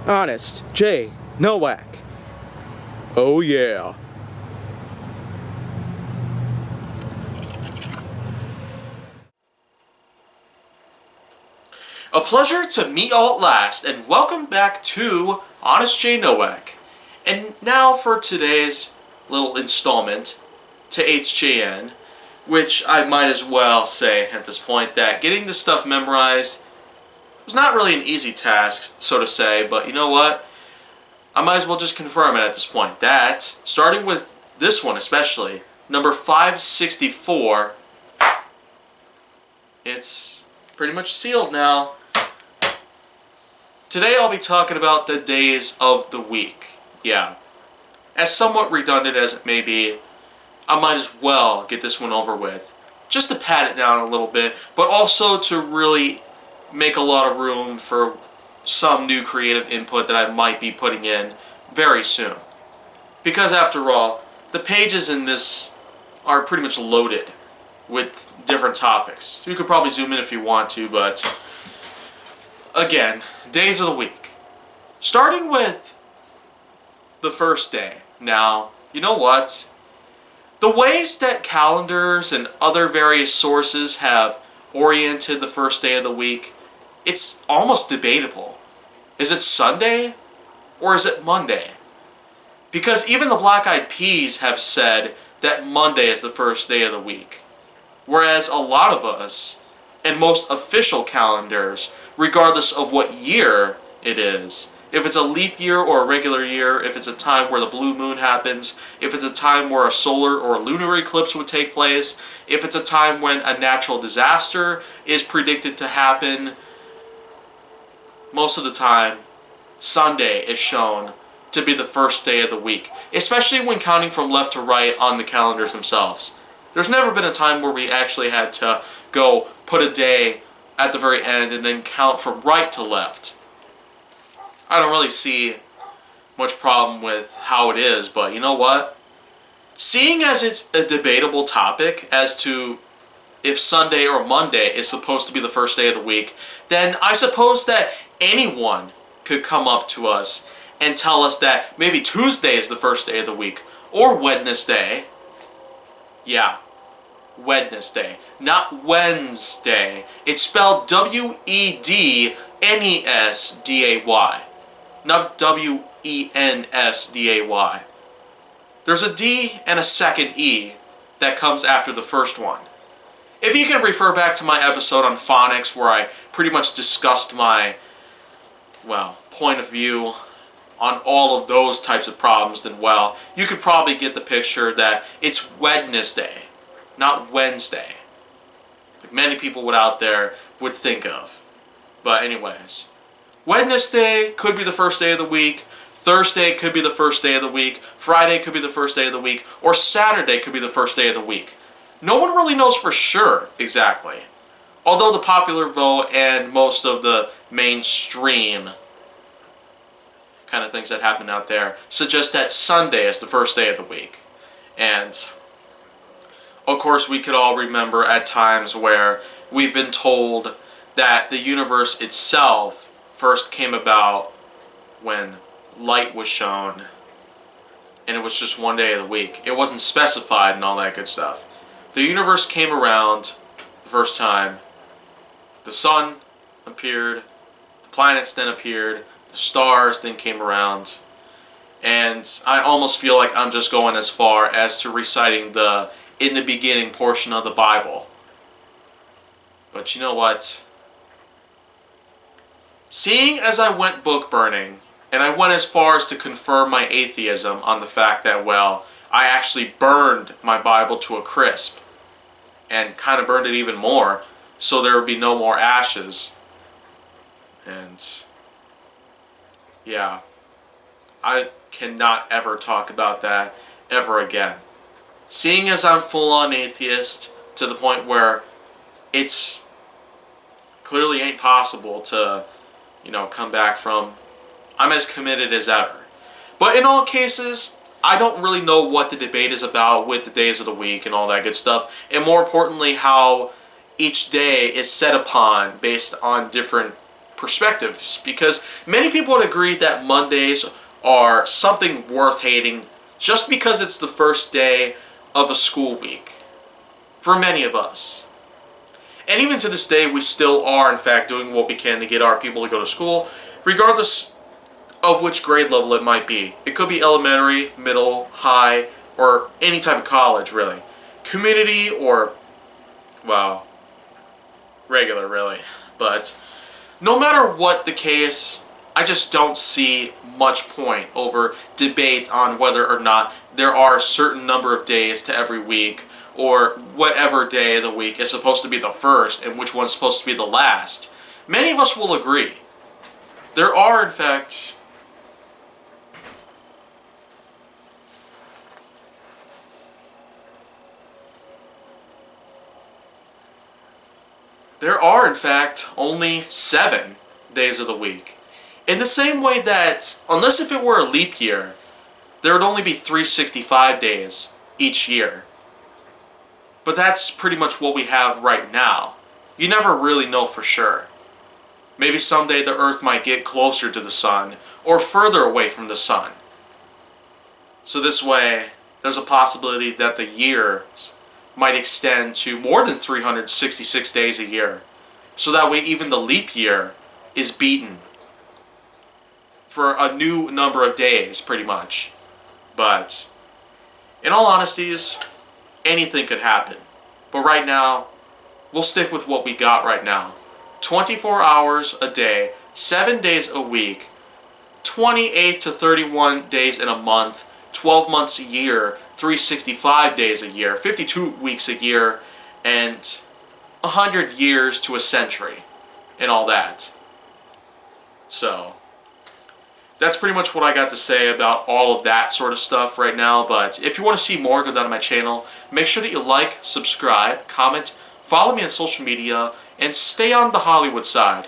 Honest J. Nowak. Oh yeah. A pleasure to meet all at last, and welcome back to Honest J. Nowak. And now for today's little installment to HJN, which I might as well say at this point that getting this stuff memorized was not really an easy task, so to say, but you know what? I might as well just confirm it at this point, that, starting with this one especially, number 564, it's pretty much sealed now. Today I'll be talking about the days of the week. Yeah. As somewhat redundant as it may be, I might as well get this one over with. Just to pat it down a little bit, but also to really make a lot of room for some new creative input that I might be putting in very soon. Because after all, the pages in this are pretty much loaded with different topics. You could probably zoom in if you want to, but again, days of the week. Starting with the first day. Now, you know what? The ways that calendars and other various sources have oriented the first day of the week, it's almost debatable. Is it Sunday or is it Monday? Because even the Black Eyed Peas have said that Monday is the first day of the week. Whereas a lot of us, and most official calendars, regardless of what year it is, if it's a leap year or a regular year, if it's a time where the blue moon happens, if it's a time where a solar or lunar eclipse would take place, if it's a time when a natural disaster is predicted to happen, most of the time, Sunday is shown to be the first day of the week, especially when counting from left to right on the calendars themselves. There's never been a time where we actually had to go put a day at the very end and then count from right to left. I don't really see much problem with how it is, but you know what? Seeing as it's a debatable topic as to if Sunday or Monday is supposed to be the first day of the week, then I suppose that anyone could come up to us and tell us that maybe Tuesday is the first day of the week, or Wednesday. Yeah, Wednesday, not Wednesday. It's spelled Wednesday, not Wensday. There's a D and a second E that comes after the first one. If you can refer back to my episode on phonics where I pretty much discussed my, point of view on all of those types of problems, then you could probably get the picture that it's Wednesday, not Wednesday, like many people out there would think of. But anyways, Wednesday could be the first day of the week, Thursday could be the first day of the week, Friday could be the first day of the week, or Saturday could be the first day of the week. No one really knows for sure exactly. Although the popular vote and most of the mainstream kind of things that happen out there suggest that Sunday is the first day of the week. And of course we could all remember at times where we've been told that the universe itself first came about when light was shown, and it was just one day of the week. It wasn't specified and all that good stuff. The universe came around the first time. The sun appeared, the planets then appeared, the stars then came around, and I almost feel like I'm just going as far as to reciting the "in the beginning" portion of the Bible. But you know what? Seeing as I went book burning, and I went as far as to confirm my atheism on the fact that, I actually burned my Bible to a crisp, and kind of burned it even more, so there would be no more ashes. And yeah, I cannot ever talk about that ever again. Seeing as I'm full-on atheist to the point where it's clearly ain't possible to, come back from, I'm as committed as ever. But in all cases, I don't really know what the debate is about with the days of the week and all that good stuff, and more importantly, how each day is set upon based on different perspectives, because many people would agree that Mondays are something worth hating just because it's the first day of a school week for many of us. And even to this day, we still are, in fact, doing what we can to get our people to go to school, regardless of which grade level it might be. It could be elementary, middle, high, or any type of college, really. Community or, well, regular, really. But no matter what the case, I just don't see much point over debate on whether or not there are a certain number of days to every week, or whatever day of the week is supposed to be the first and which one's supposed to be the last. Many of us will agree. There are, in fact, only 7 days of the week. In the same way that, unless if it were a leap year, there would only be 365 days each year. But that's pretty much what we have right now. You never really know for sure. Maybe someday the Earth might get closer to the sun, or further away from the sun. So this way, there's a possibility that the years might extend to more than 366 days a year. So that way even the leap year is beaten for a new number of days, pretty much. But in all honesties, anything could happen. But right now, we'll stick with what we got right now. 24 hours a day, 7 days a week, 28 to 31 days in a month, 12 months a year, 365 days a year, 52 weeks a year, and 100 years to a century, and all that. So that's pretty much what I got to say about all of that sort of stuff right now. But if you want to see more, go down to my channel. Make sure that you like, subscribe, comment, follow me on social media, and stay on the Hollywood side.